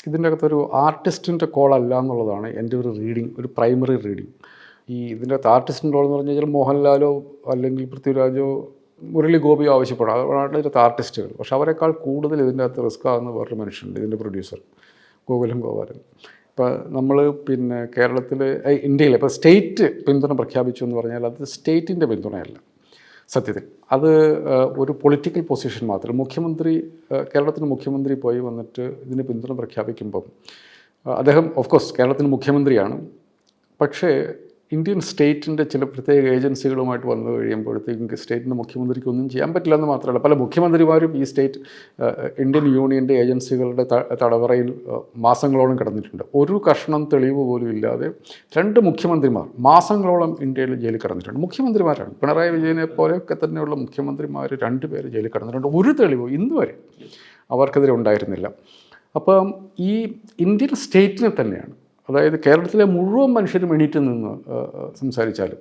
ഇതിൻ്റെ അകത്തൊരു ആർട്ടിസ്റ്റിൻ്റെ കോളല്ല എന്നുള്ളതാണ് എൻ്റെ ഒരു റീഡിങ്, ഒരു പ്രൈമറി റീഡിങ്. ഇതിൻ്റെ അകത്ത് ആർട്ടിസ്റ്റിൻ്റെ റോൾ എന്ന് പറഞ്ഞു കഴിഞ്ഞാൽ മോഹൻലാലോ അല്ലെങ്കിൽ പൃഥ്വിരാജോ മുരളി ഗോപിയോ ആവശ്യപ്പെടും, അതാണ് ഇതിൻ്റെ ആർട്ടിസ്റ്റുകൾ. പക്ഷെ അവരെക്കാൾ കൂടുതൽ ഇതിൻ്റെ അകത്ത് റിസ്ക് ആകുന്ന വേറൊരു മനുഷ്യനുണ്ട്, ഇതിൻ്റെ പ്രൊഡ്യൂസർ ഗോകുലം ഗോപാലൻ. ഇപ്പോൾ നമ്മൾ കേരളത്തിൽ ഇന്ത്യയിൽ ഇപ്പോൾ സ്റ്റേറ്റ് പിന്തുണ പ്രഖ്യാപിച്ചു എന്ന് പറഞ്ഞാൽ അത് സ്റ്റേറ്റിൻ്റെ പിന്തുണയല്ല സത്യത്തിൽ, അത് ഒരു പൊളിറ്റിക്കൽ പൊസിഷൻ മാത്രം. കേരളത്തിന് മുഖ്യമന്ത്രി പോയി വന്നിട്ട് ഇതിന് പിന്തുണ പ്രഖ്യാപിക്കുമ്പം അദ്ദേഹം ഓഫ് കോഴ്സ് കേരളത്തിന് മുഖ്യമന്ത്രിയാണ്, പക്ഷേ ഇന്ത്യൻ സ്റ്റേറ്റിൻ്റെ ചില പ്രത്യേക ഏജൻസികളുമായിട്ട് വന്നു കഴിയുമ്പോഴത്തേക്കും സ്റ്റേറ്റിൻ്റെ മുഖ്യമന്ത്രിക്ക് ഒന്നും ചെയ്യാൻ പറ്റില്ല എന്ന് മാത്രമല്ല, പല മുഖ്യമന്ത്രിമാരും ഈ ഇന്ത്യൻ യൂണിയൻ്റെ ഏജൻസികളുടെ തടവറയിൽ മാസങ്ങളോളം കിടന്നിട്ടുണ്ട്. ഒരു കഷ്ണം തെളിവ് പോലും ഇല്ലാതെ 2 മുഖ്യമന്ത്രിമാർ മാസങ്ങളോളം ഇന്ത്യയിൽ ജയിലിൽ കിടന്നിട്ടുണ്ട്. മുഖ്യമന്ത്രിമാരാണ്, പിണറായി വിജയനെ പോലെയൊക്കെ തന്നെയുള്ള മുഖ്യമന്ത്രിമാർ 2 പേര് ജയിലിൽ കിടന്നിട്ടുണ്ട്. ഒരു തെളിവ് ഇന്ന് വരെ അവർക്കെതിരെ ഉണ്ടായിരുന്നില്ല. അപ്പം ഈ ഇന്ത്യൻ സ്റ്റേറ്റിനെ തന്നെയാണ്, അതായത് കേരളത്തിലെ മുഴുവൻ മനുഷ്യരും എണീറ്റ് നിന്ന് സംസാരിച്ചാലും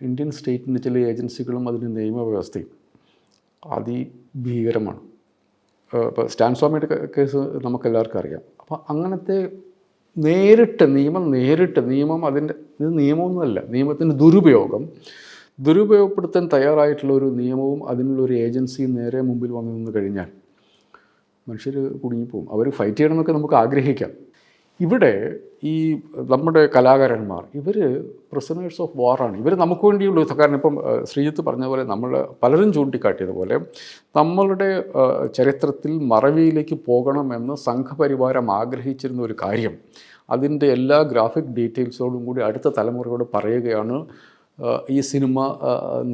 ഇന്ത്യൻ സ്റ്റേറ്റിൻ്റെ ചില ഏജൻസികളും അതിൻ്റെ നിയമവ്യവസ്ഥയും അതിഭീകരമാണ്. ഇപ്പോൾ സ്റ്റാൻ സ്വാമിയുടെ കേസ് നമുക്കെല്ലാവർക്കും അറിയാം. അപ്പോൾ അങ്ങനത്തെ നിയമം അതിൻ്റെ ഇത് നിയമമൊന്നുമല്ല, നിയമത്തിൻ്റെ ദുരുപയോഗപ്പെടുത്താൻ തയ്യാറായിട്ടുള്ള ഒരു നിയമവും അതിനുള്ളൊരു ഏജൻസിയും നേരെ മുമ്പിൽ വന്നു നിന്ന് കഴിഞ്ഞാൽ മനുഷ്യർ കുടുങ്ങിപ്പോവും. അവർ ഫൈറ്റ് ചെയ്യണമെന്നൊക്കെ നമുക്ക് ആഗ്രഹിക്കാം. ഇവിടെ ഈ നമ്മുടെ കലാകാരന്മാർ ഇവർ പ്രിസണേഴ്സ് ഓഫ് വാറാണ്. ഇവർ നമുക്ക് വേണ്ടിയുള്ള യുദ്ധക്കാരൻ. ഇപ്പം ശ്രീജിത്ത് പറഞ്ഞ പോലെ നമ്മൾ പലരും ചൂണ്ടിക്കാട്ടിയതുപോലെ നമ്മളുടെ ചരിത്രത്തിൽ മറവിയിലേക്ക് പോകണമെന്ന് സംഘപരിവാരം ആഗ്രഹിച്ചിരുന്ന ഒരു കാര്യം അതിൻ്റെ എല്ലാ ഗ്രാഫിക് ഡീറ്റെയിൽസോടും കൂടി അടുത്ത തലമുറയോട് പറയുകയാണ് ഈ സിനിമ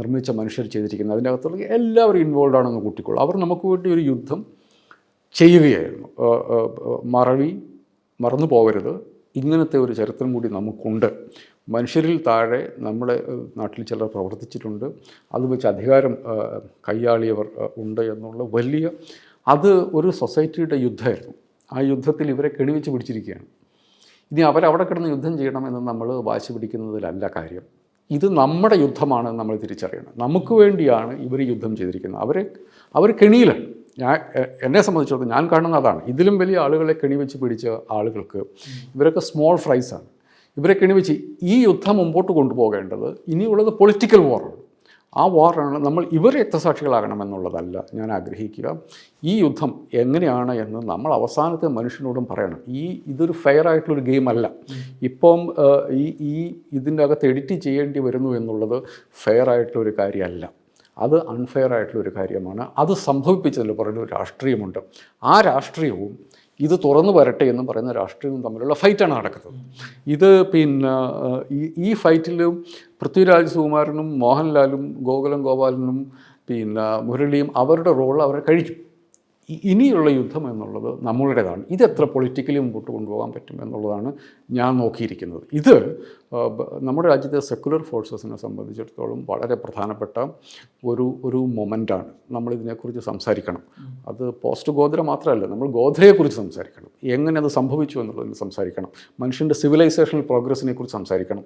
നിർമ്മിച്ച മനുഷ്യർ ചെയ്തിരിക്കുന്നത്. അതിൻ്റെ അകത്തുള്ള എല്ലാവരും ഇൻവോൾവ് ആണെന്ന് കൂട്ടിക്കോളും. അവർ നമുക്ക് വേണ്ടി ഒരു യുദ്ധം ചെയ്യുകയായിരുന്നു. മറന്നു പോകരുത്, ഇങ്ങനത്തെ ഒരു ചരിത്രം കൂടി നമുക്കുണ്ട്. മനുഷ്യരിൽ താഴെ നമ്മുടെ നാട്ടിൽ ചിലർ പ്രവർത്തിച്ചിട്ടുണ്ട്, അത് വെച്ച് അധികാരം കൈയാളിയവർ ഉണ്ട് എന്നുള്ള അത് ഒരു സൊസൈറ്റിയുടെ യുദ്ധമായിരുന്നു. ആ യുദ്ധത്തിൽ ഇവരെ കെണിവെച്ച് പിടിച്ചിരിക്കുകയാണ്. ഇനി അവരവിടെ കിടന്ന് യുദ്ധം ചെയ്യണമെന്ന് നമ്മൾ വാശി പിടിക്കുന്നതിലല്ല കാര്യം. ഇത് നമ്മുടെ യുദ്ധമാണെന്ന് നമ്മൾ തിരിച്ചറിയണം. നമുക്ക് വേണ്ടിയാണ് ഇവർ യുദ്ധം ചെയ്തിരിക്കുന്നത്. അവർ കെണിയിലാണ്. എന്നെ സംബന്ധിച്ചിടത്തോളം ഞാൻ കാണുന്ന അതാണ്. ഇതിലും വലിയ ആളുകളെ കെണിവെച്ച് പിടിച്ച ആളുകൾക്ക് ഇവരൊക്കെ സ്മോൾ ഫ്രൈസാണ്. ഇവരെ കെണിവെച്ച് ഈ യുദ്ധം മുമ്പോട്ട് കൊണ്ടുപോകേണ്ടത് ഇനിയുള്ളത് പൊളിറ്റിക്കൽ വാറാണ്. ആ വാറാണ് നമ്മൾ ഇവരെ രക്തസാക്ഷികളാകണമെന്നുള്ളതല്ല ഞാൻ ആഗ്രഹിക്കുക. ഈ യുദ്ധം എങ്ങനെയാണ് എന്ന് നമ്മൾ അവസാനത്തെ മനുഷ്യനോടും പറയണം. ഇതൊരു ഫെയർ ആയിട്ടുള്ളൊരു ഗെയിം അല്ല. ഇപ്പം ഇതിൻ്റെ അകത്ത് എഡിറ്റ് ചെയ്യേണ്ടി വരുന്നു എന്നുള്ളത് ഫെയർ ആയിട്ടുള്ളൊരു കാര്യമല്ല, അത് അൺഫെയർ ആയിട്ടുള്ളൊരു കാര്യമാണ്. അത് സംഭവിപ്പിച്ചതിൽ പറയുന്ന രാഷ്ട്രീയമുണ്ട്. ആ രാഷ്ട്രീയവും ഇത് തുറന്നു വരട്ടെ എന്ന് പറയുന്ന രാഷ്ട്രീയവും തമ്മിലുള്ള ഫൈറ്റാണ് നടക്കുന്നത്. ഇത് ഈ ഫൈറ്റിലും പൃഥ്വിരാജ് സുകുമാരനും മോഹൻലാലും ഗോകുലം ഗോപാലനും മുരളിയും അവരുടെ റോൾ അവരെ കഴിക്കും. ഇനിയുള്ള യുദ്ധം എന്നുള്ളത് നമ്മളുടേതാണ്. ഇതെത്ര പൊളിറ്റിക്കലി മുമ്പോട്ട് കൊണ്ടുപോകാൻ പറ്റും എന്നുള്ളതാണ് ഞാൻ നോക്കിയിരിക്കുന്നത്. ഇത് നമ്മുടെ രാജ്യത്തെ സെക്കുലർ ഫോഴ്സസിനെ സംബന്ധിച്ചിടത്തോളം വളരെ പ്രധാനപ്പെട്ട ഒരു മൊമെൻ്റാണ്. നമ്മളിതിനെക്കുറിച്ച് സംസാരിക്കണം. അത് പോസ്റ്റ് ഗോദ്ര മാത്രമല്ല, നമ്മൾ ഗോദ്രയെക്കുറിച്ച് സംസാരിക്കണം. എങ്ങനെ അത് സംഭവിച്ചു എന്നുള്ളതിന് സംസാരിക്കണം. മനുഷ്യൻ്റെ സിവിലൈസേഷണൽ പ്രോഗ്രസ്സിനെ കുറിച്ച് സംസാരിക്കണം.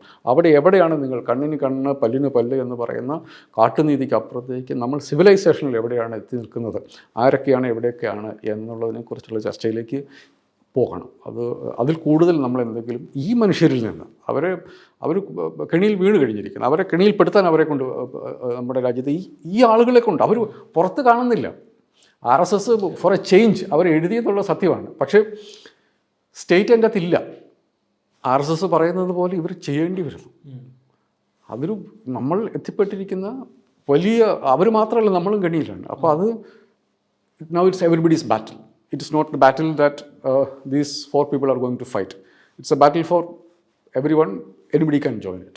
എവിടെയാണ് നിങ്ങൾ കണ്ണിന് കണ്ണ് പല്ലിന് പല്ല് എന്ന് പറയുന്ന കാട്ടുനീതിക്ക് അപ്പുറത്തേക്ക് നമ്മൾ സിവിലൈസേഷനിൽ എവിടെയാണ് എത്തി നിൽക്കുന്നത്, ആരൊക്കെയാണ് എവിടെയൊക്കെയാണ് എന്നുള്ളതിനെക്കുറിച്ചുള്ള ചർച്ചയിലേക്ക് പോകണം. അതിൽ കൂടുതൽ നമ്മൾ എന്തെങ്കിലും ഈ മനുഷ്യരിൽ നിന്ന് അവർ കെണിയിൽ വീണ് കഴിഞ്ഞിരിക്കുന്നു. അവരെ കെണിയിൽപ്പെടുത്താൻ അവരെ കൊണ്ട് നമ്മുടെ രാജ്യത്ത് ഈ ആളുകളെ കൊണ്ട് അവർ പുറത്ത് കാണുന്നില്ല. RSS ഫോർ എ ചേഞ്ച് അവർ എഴുതിയെന്നുള്ള സത്യമാണ്. പക്ഷേ സ്റ്റേറ്റ് എൻ്റെ അകത്തില്ല. RSS പറയുന്നത് പോലെ ഇവർ ചെയ്യേണ്ടി വരുന്നു. അതൊരു നമ്മൾ എത്തിപ്പെട്ടിരിക്കുന്ന അവർ മാത്രമല്ല നമ്മളും കെണിയിലാണ്. അപ്പോൾ അത് now it's everybody's battle. It is not the battle that these 4 people are going to fight. It's a battle for everyone. Anybody can join it.